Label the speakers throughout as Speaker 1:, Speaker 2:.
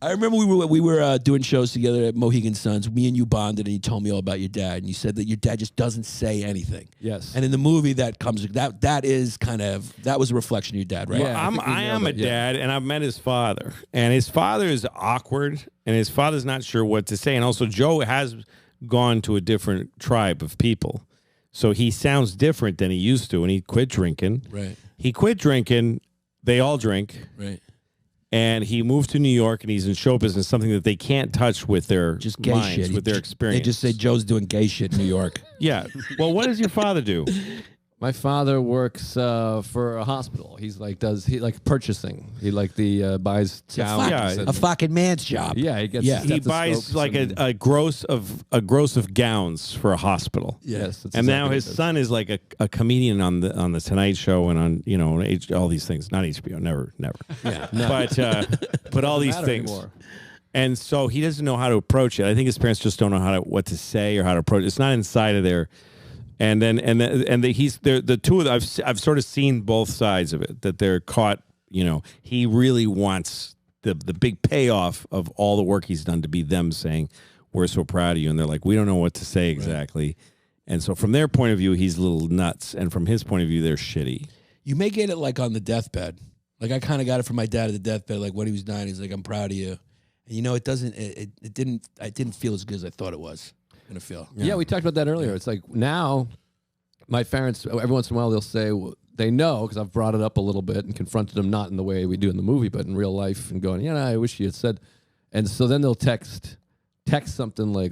Speaker 1: I remember we were doing shows together at Mohegan Suns. Me and you bonded, and you told me all about your dad, and you said that your dad just doesn't say anything.
Speaker 2: Yes.
Speaker 1: And in the movie, that was a reflection of your dad, right?
Speaker 2: Yeah,
Speaker 3: I am a dad, and I've met his father, and his father is awkward, and his father's not sure what to say, and also Joe has gone to a different tribe of people, so he sounds different than he used to, and he quit drinking.
Speaker 1: Right.
Speaker 3: He quit drinking. They all drink.
Speaker 1: Right.
Speaker 3: And he moved to New York, and he's in show business, something that they can't touch with their
Speaker 1: just gay
Speaker 3: minds,
Speaker 1: shit.
Speaker 3: with their experience.
Speaker 1: They just say Joe's doing gay shit in New York.
Speaker 3: Yeah. Well, what does your father do?
Speaker 2: My father works for a hospital. He's like purchasing. He buys gowns.
Speaker 1: A fucking man's job.
Speaker 2: Yeah, he gets.
Speaker 3: He buys like a gross of gowns for a hospital.
Speaker 2: Yes,
Speaker 3: and now his son is like a comedian on the Tonight Show and on all these things. Not HBO, never.
Speaker 2: Yeah,
Speaker 3: but all these things. Anymore. And so he doesn't know how to approach it. I think his parents just don't know what to say or how to approach it. It's not inside of their. And the two of them, I've sort of seen both sides of it, that they're caught. He really wants the big payoff of all the work he's done to be them saying, "We're so proud of you," and they're like, "We don't know what to say exactly." Right. And so from their point of view, he's a little nuts, and from his point of view, they're shitty.
Speaker 1: You may get it like on the deathbed. Like I kind of got it from my dad at the deathbed. Like when he was dying, he's like, "I'm proud of you." And it doesn't. It didn't feel as good as I thought it was gonna feel.
Speaker 2: Yeah, we talked about that earlier. It's like now, my parents, every once in a while, they'll say they know because I've brought it up a little bit and confronted them, not in the way we do in the movie, but in real life, and going, I wish you had said. And so then they'll text something like,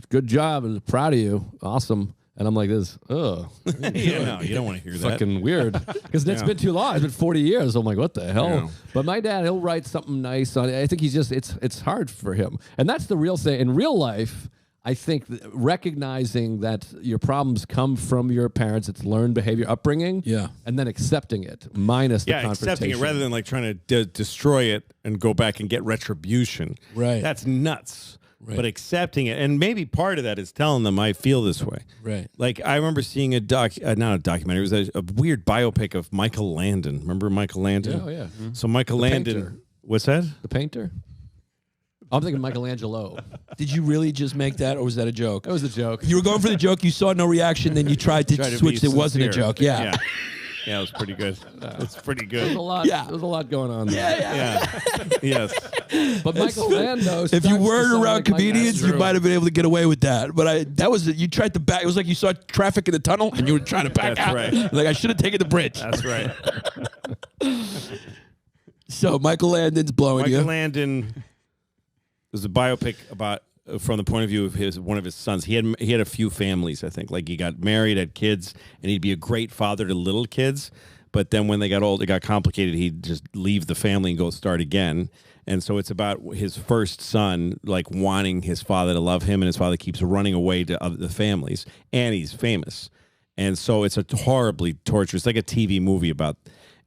Speaker 2: "Good job, and proud of you, awesome." And I'm like this, no,
Speaker 3: you don't want to hear that.
Speaker 2: Fucking weird. Because it's been too long. It's been 40 years. I'm like, what the hell? Yeah. But my dad, he'll write something nice on it. I think it's hard for him. And that's the real thing. In real life, I think recognizing that your problems come from your parents, it's learned behavior, upbringing, and then accepting it, minus the confrontation.
Speaker 3: Accepting it rather than like trying to destroy it and go back and get retribution.
Speaker 1: Right.
Speaker 3: That's nuts. Right. But accepting it, and maybe part of that is telling them I feel this way.
Speaker 1: Right.
Speaker 3: Like I remember seeing not a documentary. It was a weird biopic of Michael Landon. Remember Michael Landon?
Speaker 2: Oh yeah. Mm-hmm.
Speaker 3: So Michael Landon.
Speaker 2: Painter.
Speaker 3: What's that?
Speaker 2: The painter. I'm thinking Michelangelo.
Speaker 1: Did you really just make that, or was that a joke?
Speaker 2: It was a joke.
Speaker 1: You were going for the joke. You saw no reaction, then you tried to switch. It wasn't a joke. Yeah.
Speaker 3: Yeah, it was pretty good. It's pretty good.
Speaker 2: There's a lot. Yeah. There's a lot going on there.
Speaker 3: Yeah. Yes.
Speaker 2: But Michael Lando.
Speaker 1: If you weren't around
Speaker 2: like
Speaker 1: comedians, you might have been able to get away with that. But you tried to back. It was like you saw traffic in the tunnel and you were trying to back out.
Speaker 3: That's right.
Speaker 1: Like I should have taken the bridge.
Speaker 3: That's right.
Speaker 1: So Michael Landon's blowing you.
Speaker 3: Michael Landon was a biopic about. From the point of view of one of his sons, he had a few families. I think, like he got married, had kids, and he'd be a great father to little kids. But then when they got old, it got complicated. He'd just leave the family and go start again. And so it's about his first son, like wanting his father to love him, and his father keeps running away to other families, and he's famous. And so it's a horribly torturous, like a TV movie about.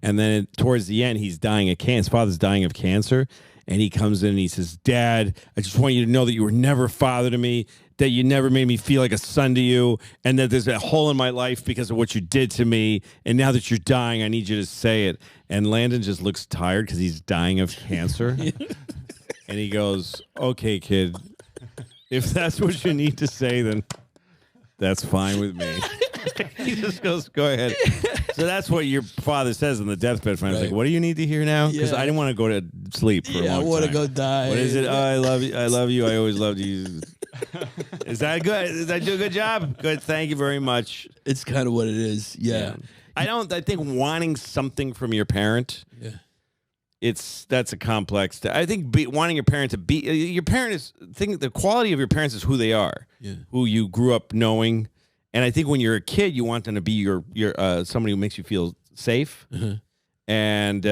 Speaker 3: And then towards the end, he's dying of cancer. His father's dying of cancer. And he comes in and he says, "Dad, I just want you to know that you were never a father to me, that you never made me feel like a son to you, and that there's a hole in my life because of what you did to me. And now that you're dying, I need you to say it." And Landon just looks tired because he's dying of cancer. And he goes, "Okay, kid, if that's what you need to say, then that's fine with me." He just goes, "Go ahead." So that's what your father says in the deathbed. Right. Like, "What do you need to hear now?" Because I didn't want to go to sleep for a long time.
Speaker 1: I want to go die.
Speaker 3: What is it? "Oh, I love you. I love you. I always loved you." Is that good? Did I do a good job? Good. Thank you very much.
Speaker 1: It's kind of what it is. Yeah.
Speaker 3: I think wanting something from your parent.
Speaker 1: Yeah.
Speaker 3: That's a complex. I think wanting your parent to be your parent is. The quality of your parents is who they are.
Speaker 1: Yeah.
Speaker 3: Who you grew up knowing. And I think when you're a kid, you want them to be your somebody who makes you feel safe and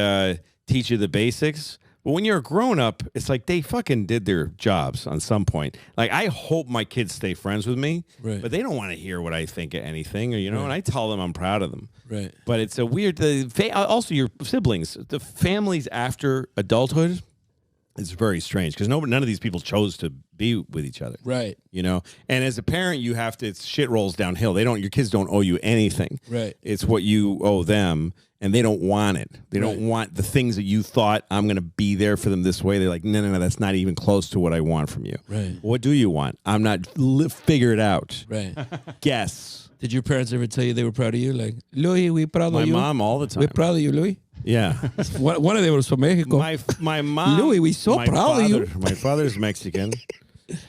Speaker 3: teach you the basics. But when you're a grown up, it's like they fucking did their jobs on some point. Like I hope my kids stay friends with me, but they don't want to hear what I think of anything, or and I tell them I'm proud of them.
Speaker 1: Right.
Speaker 3: But it's a weird. Also, your siblings, the families after adulthood. It's very strange because none of these people chose to be with each other.
Speaker 1: Right.
Speaker 3: You know, and as a parent, you have to. It's shit rolls downhill. Your kids don't owe you anything.
Speaker 1: Right.
Speaker 3: It's what you owe them, and they don't want it. They don't want the things that you thought I'm going to be there for them this way. They're like, no, that's not even close to what I want from you.
Speaker 1: Right.
Speaker 3: What do you want? I'm not. Figure it out.
Speaker 1: Right.
Speaker 3: Guess.
Speaker 1: Did your parents ever tell you they were proud of you? Like, Louis, we proud of you.
Speaker 3: My mom all the time.
Speaker 1: We're proud of you, Louis.
Speaker 3: Yeah.
Speaker 1: One of them was from Mexico.
Speaker 3: My mom.
Speaker 1: Louis, we so proud of you.
Speaker 3: My father's Mexican,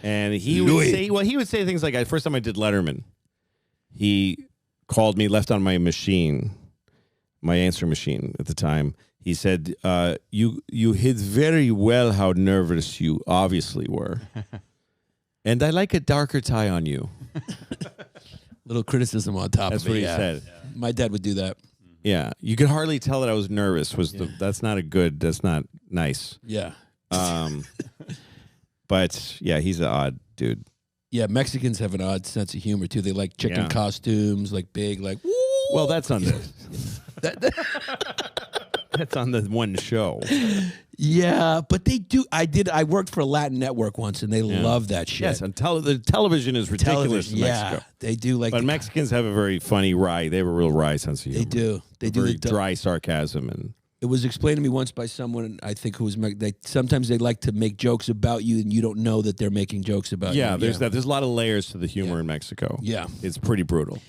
Speaker 3: and he would say things like, first time I did Letterman, he called me, left on my machine, my answer machine at the time. He said, "You hid very well how nervous you obviously were, and I like a darker tie on you."
Speaker 1: Little criticism on top
Speaker 3: That's
Speaker 1: of it.
Speaker 3: what he said.
Speaker 1: My dad would do that.
Speaker 3: Yeah, you could hardly tell that I was nervous. That's not nice.
Speaker 1: Yeah.
Speaker 3: But yeah, he's an odd dude.
Speaker 1: Yeah, Mexicans have an odd sense of humor too. They like chicken costumes, like big, like. Woo!
Speaker 3: Well, that's on that's on the one show.
Speaker 1: Yeah, but they do. I worked for a Latin network once, and they love that shit.
Speaker 3: Yes, and the television is ridiculous in Mexico.
Speaker 1: They do like.
Speaker 3: But Mexicans have a very funny wry. They have a real wry sense of humor.
Speaker 1: They do. They do
Speaker 3: very dry sarcasm and.
Speaker 1: It was explained to me once by someone I think who was. Sometimes they like to make jokes about you, and you don't know that they're making jokes about you.
Speaker 3: Yeah, there's that. There's a lot of layers to the humor in Mexico.
Speaker 1: Yeah,
Speaker 3: it's pretty brutal.